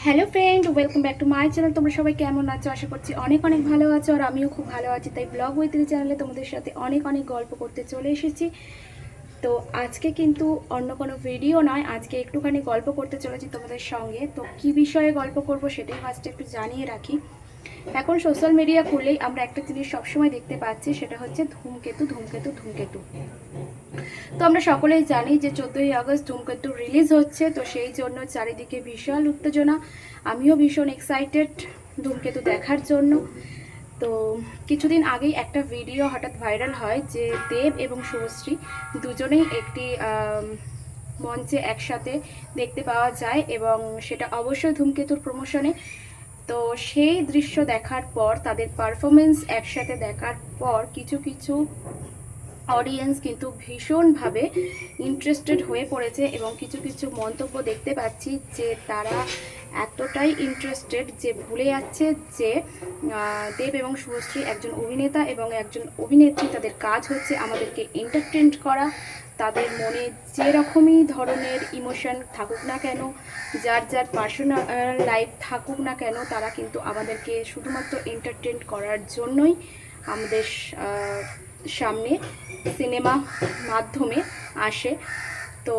Hello friend, welcome back to my channel. তোমরা সবাই কেমন আছো? আশা করছি অনেক অনেক ভালো আছো, আর আমিও খুব ভালো আছি। তাই ব্লগ উইথ চ্যানেলে তোমাদের সাথে অনেক অনেক গল্প করতে চলে এসেছি। তো আজকে কিন্তু অন্য কোনো ভিডিও নয়, আজকে একটুখানি গল্প করতে চলেছি তোমাদের সঙ্গে। তো কি বিষয়ে গল্প করব সেটাই ফার্স্টে একটু জানিয়ে রাখি। এখন সোশ্যাল মিডিয়া খুললেই আমরা একটা জিনিস সবসময় দেখতে পাচ্ছি, সেটা হচ্ছে ধূমকেতু ধূমকেতু ধূমকেতু। তো আমরা সকলেই জানি যে 14ই আগস্ট ধূমকেতু রিলিজ হচ্ছে, তো সেই জন্য চারিদিকে বিশাল উত্তেজনা। আমিও ভীষণ এক্সাইটেড ধূমকেতু দেখার জন্য। তো কিছুদিন আগেই একটা ভিডিও হঠাৎ ভাইরাল হয় যে দেব এবং শুভশ্রী দুজনেই একটি মঞ্চে একসাথে দেখতে পাওয়া যায়, এবং সেটা অবশ্যই ধূমকেতুর প্রমোশনে। তো সেই দৃশ্য দেখার পর, তাদের পারফরমেন্স একসাথে দেখার পর কিছু কিছু অডিয়েন্স কিন্তু ভীষণভাবে ইন্টারেস্টেড হয়ে পড়েছে, এবং কিছু কিছু মন্তব্য দেখতে পাচ্ছি যে তারা এতটাই ইন্টারেস্টেড যে ভুলে যাচ্ছে যে দেব এবং শুভশ্রী একজন অভিনেতা এবং একজন অভিনেত্রী। তাদের কাজ হচ্ছে আমাদেরকে এন্টারটেইন করা। তাদের মনে যেরকমই ধরনের ইমোশন থাকুক না কেন, যার যার পার্সোনাল লাইফ থাকুক না কেন, তারা কিন্তু আমাদেরকে শুধুমাত্র এন্টারটেইন করার জন্যই আমাদের সামনে সিনেমা মাধ্যমে আসে। তো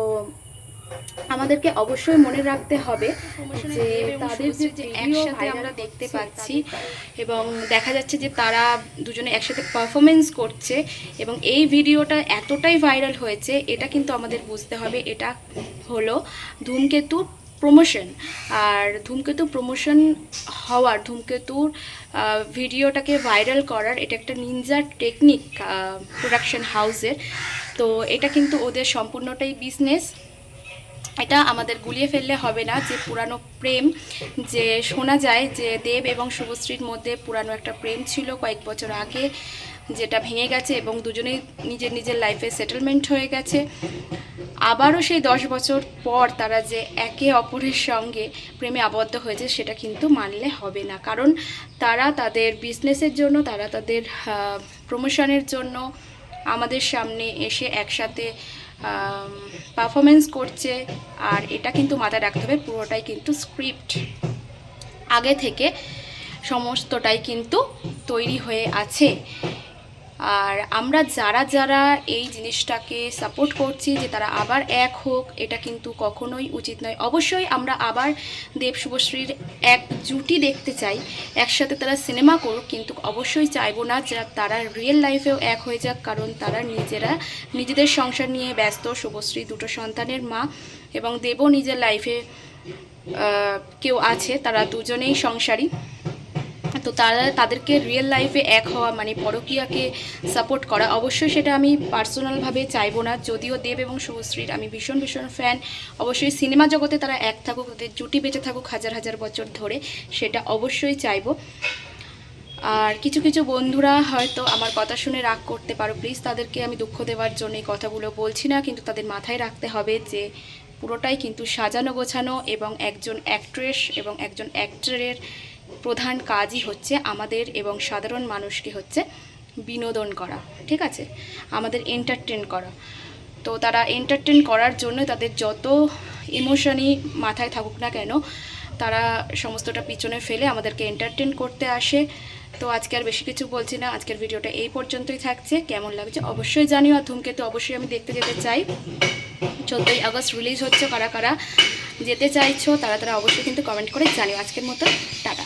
আমাদেরকে অবশ্যই মনে রাখতে হবে যে তাদের যে একসাথে আমরা দেখতে পাচ্ছি এবং দেখা যাচ্ছে যে তারা দুজনে একসাথে পারফরমেন্স করছে, এবং এই ভিডিওটা এতটাই ভাইরাল হয়েছে, এটা কিন্তু আমাদের বুঝতে হবে এটা হলো ধূমকেতু প্রমোশন। আর ধূমকেতু প্রমোশন হওয়ার, ধূমকেতুর ভিডিওটাকে ভাইরাল করার, এটা একটা নিনজা টেকনিক প্রোডাকশন হাউসের। তো এটা কিন্তু ওদের সম্পূর্ণটাই বিজনেস। এটা আমাদের গুলিয়ে ফেললে হবে না যে পুরানো প্রেম, যে শোনা যায় যে দেব এবং শুভশ্রীর মধ্যে পুরানো একটা প্রেম ছিল কয়েক বছর আগে, যেটা ভেঙে গেছে এবং দুজনেই নিজের নিজের লাইফে সেটেলমেন্ট হয়ে গেছে। আবারও সেই 10 বছর পর তারা যে একে অপরের সঙ্গে প্রেমে আবদ্ধ হয়েছে, সেটা কিন্তু মানলে হবে না। কারণ তারা তাদের বিজনেসের জন্য, তারা তাদের প্রমোশনের জন্য আমাদের সামনে এসে একসাথে পারফরমেন্স করছে। আর এটা কিন্তু মাথায় রাখতে হবে, পুরোটাই কিন্তু স্ক্রিপ্ট, আগে থেকে সমস্তটাই কিন্তু তৈরি হয়ে আছে। আর আমরা যারা যারা এই জিনিসটাকে সাপোর্ট করছি যে তারা আবার এক হোক, এটা কিন্তু কখনোই উচিত নয়। অবশ্যই আমরা আবার দেব শুভশ্রীর এক জুটি দেখতে চাই, একসাথে তারা সিনেমা করুক, কিন্তু অবশ্যই চাইবো না যে তারা রিয়েল লাইফেও এক হয়ে যাক, কারণ তারা নিজেদের সংসার নিয়ে ব্যস্ত। শুভশ্রী দুটো সন্তানের মা, এবং দেবও নিজের লাইফে কেউ আছে, তারা দুজনেই সংসারী। তো তাদেরকে রিয়েল লাইফে এক হওয়া মানে পরকীয়াকে সাপোর্ট করা, অবশ্যই সেটা আমি পার্সোনালভাবে চাইবো না। যদিও দেব এবং শুভশ্রীর আমি ভীষণ ভীষণ ফ্যান, অবশ্যই সিনেমা জগতে তারা এক থাকুক, তাদের জুটি বেঁচে থাকুক হাজার হাজার বছর ধরে, সেটা অবশ্যই চাইবো। আর কিছু কিছু বন্ধুরা হয়তো আমার কথা শুনে রাগ করতে পারো, প্লিজ তাদেরকে আমি দুঃখ দেওয়ার জন্য এই কথাগুলো বলছি না, কিন্তু তাদের মাথায় রাখতে হবে যে পুরোটাই কিন্তু সাজানো গোছানো, এবং একজন অ্যাক্ট্রেস এবং একজন অ্যাক্টরের প্রধান কাজই হচ্ছে আমাদের এবং সাধারণ মানুষকে হচ্ছে বিনোদন করা, ঠিক আছে, আমাদের এন্টারটেন করা। তো তারা এন্টারটেন করার জন্য তাদের যত ইমোশনই মাথায় থাকুক না কেন, তারা সমস্তটা পিছনে ফেলে আমাদেরকে এন্টারটেন করতে আসে। তো আজকে আর বেশি কিছু বলছি না, আজকের ভিডিওটা এই পর্যন্তই থাকছে। কেমন লাগছে অবশ্যই জানিও, আর ধূমকেতু অবশ্যই আমি দেখতে যেতে চাই। 14ই আগস্ট রিলিজ হচ্ছে, কারা কারা যেতে চাইছো তারা তারা অবশ্যই কিন্তু কমেন্ট করে জানিও। আজকের মতো টাটা।